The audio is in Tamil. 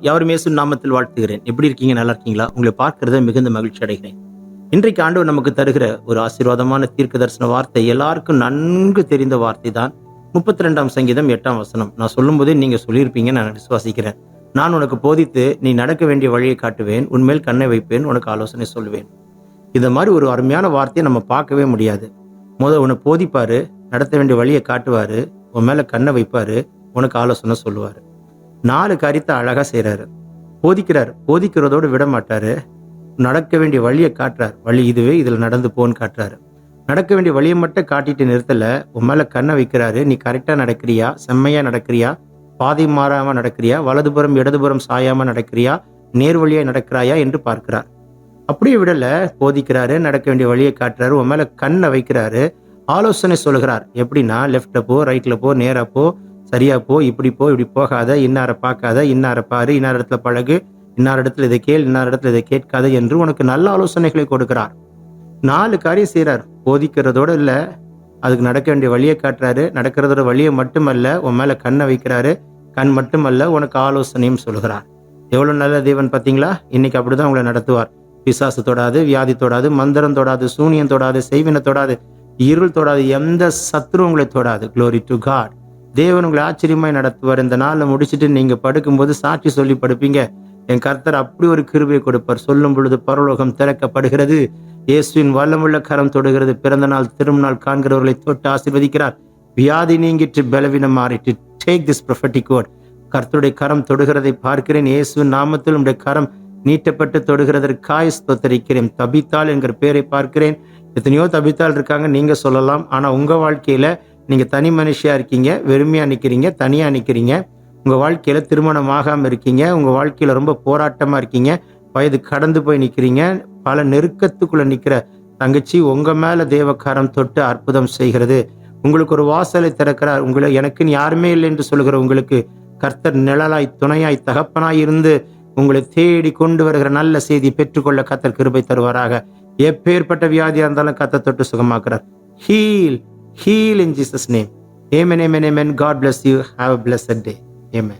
யாரும் இயேசு நாமத்தில் வாழ்த்துகிறேன். எப்படி இருக்கீங்க? நல்லா இருக்கீங்களா? உங்களை பார்க்கறத மிகுந்த மகிழ்ச்சி அடைகிறேன். இன்றைக்கு ஆண்டவர் நமக்கு தருகிற ஒரு ஆசீர்வாதமான தீர்க்க தரிசன வார்த்தை எல்லாருக்கும் நன்கு தெரிந்த வார்த்தை தான். 32 சங்கீதம் 8 நான் சொல்லும் போதே நீங்க சொல்லியிருப்பீங்க, நான் விசுவாசிக்கிறேன். நான் உனக்கு போதித்து நீ நடக்க வேண்டிய வழியை காட்டுவேன், உன்மேல் கண்ணை வைப்பேன், உனக்கு ஆலோசனை சொல்லுவேன். இந்த மாதிரி ஒரு அருமையான வார்த்தையை நம்ம பார்க்கவே முடியாது. உன்னை போதிப்பாரு, நடத்த வேண்டிய வழியை காட்டுவாரு, உன் மேல கண்ணை வைப்பாரு, உனக்கு ஆலோசனை சொல்லுவாரு. 4 காரியத்தை அழகா செய்யறாரு. போதிக்கிறார், போதிக்கிறதோடு விட மாட்டாரு. நடக்க வேண்டிய வழியை காட்டுறார், வழி இதுவே, இதுல நடந்து போன்னு காட்டுறாரு. நடக்க வேண்டிய வழியை மட்டும் காட்டிட்டு நிறுத்தல, உன் மேல கண்ணை வைக்கிறாரு. நீ கரெக்டா நடக்கிறியா, செம்மையா நடக்கிறியா, பாதை மாறாம நடக்கிறியா, வலதுபுறம் இடதுபுறம் சாயாம நடக்கிறியா, நேர் வழியா நடக்கிறாயா என்று பார்க்கிறார். அப்படியே விடல, போதிக்கிறாரு, நடக்க வேண்டிய வழியை காட்டுறாரு, உன் மேல கண்ணை வைக்கிறாரு, ஆலோசனை சொல்லுகிறார். எப்படின்னா, லெஃப்ட்ல போ, ரைட்ல போ, நேரா போ, சரியா போ, இப்படி போ, இப்படி போகாத, இன்னார பார்க்காத, இன்னார பாரு, இன்னார் இடத்துல பழகு, இன்னார் இடத்துல இதை கேள், இன்னார் இடத்துல இதை கேட்காத என்று உனக்கு நல்ல ஆலோசனைகளை கொடுக்கிறார். 4 காரியம் செய்யறார். போதிக்கிறதோட இல்ல, அதுக்கு நடக்க வேண்டிய வழியை காட்டுறாரு. நடக்கிறதோட வழியை மட்டுமல்ல, உன் மேல கண்ணை வைக்கிறாரு. கண் மட்டுமல்ல, உனக்கு ஆலோசனையும் சொல்கிறார். எவ்வளவு நல்ல தேவன் பாத்தீங்களா? இன்னைக்கு அப்படிதான் உங்களை நடத்துவார். பிசாசு தொடாது, வியாதி தொடாது, மந்திரம் தொடாது, சூனியம் தொடாது, செய்வினை தொடாது, இருள் தொடாது, எந்த சத்துரு உங்களை தொடாது. Glory to God. தேவன் உங்களை ஆச்சரியமாய் நடத்துவார். இந்த நாள்ல முடிச்சுட்டு நீங்க படுக்கும்போது சாட்சி சொல்லி படுப்பீங்க. என் கர்த்தர் அப்படி ஒரு கிருபையை கொடுப்பார். சொல்லும் பொழுது பரலோகம் திறக்கப்படுகிறது, இயேசுவின் வல்லமுள்ள கரம் தொடுகிறது, பிறந்த நாள் திருநாள் காண்கிறவர்களை தொட்டு ஆசீர்வதிக்கிறார். வியாதி நீங்கிட்டு, பலவீனம் மாறிட்டு. Take this prophetic word. கர்த்தருடைய கரம் தொடுகிறதை பார்க்கிறேன். இயேசுவின் நாமத்தில் உடைய கரம் நீட்டப்பட்டு தொடுகிறதற்காய் ஸ்தோத்திரிக்கிறேன். தபித்தாள் என்கிற பேரை பார்க்கிறேன். எத்தனையோ தபித்தாள் இருக்காங்க, நீங்க சொல்லலாம். ஆனா உங்க வாழ்க்கையில நீங்க தனி மனுஷியா இருக்கீங்க, வெறுமையா நிக்கிறீங்க, தனியா நிக்கிறீங்க. உங்க வாழ்க்கையில திருமணம் ஆகாம இருக்கீங்க, உங்க வாழ்க்கையில ரொம்ப போராட்டமா இருக்கீங்க, வயது கடந்து போய் நிக்கிறீங்க, பல நெருக்கத்துக்குள்ள நிக்கிற தங்கச்சி, உங்க மேல தேவக்காரம் தொட்டு அற்புதம் செய்கிறது. உங்களுக்கு ஒரு வாசலை திறக்கிறார். உங்களை எனக்குன்னு யாருமே இல்லை என்று சொல்லுகிற உங்களுக்கு கர்த்தர் நிழலாய், துணையாய், தகப்பனாய் இருந்து உங்களை தேடி கொண்டு வருகிற நல்ல செய்தி பெற்றுக்கொள்ள கர்த்தர் கிருபை தருவாராக. எப்பேற்பட்ட வியாதியா இருந்தாலும் கர்த்தர் தொட்டு சுகமாக்குறார். Heal in Jesus' name. Amen, amen, amen. God bless you. Have a blessed day. Amen.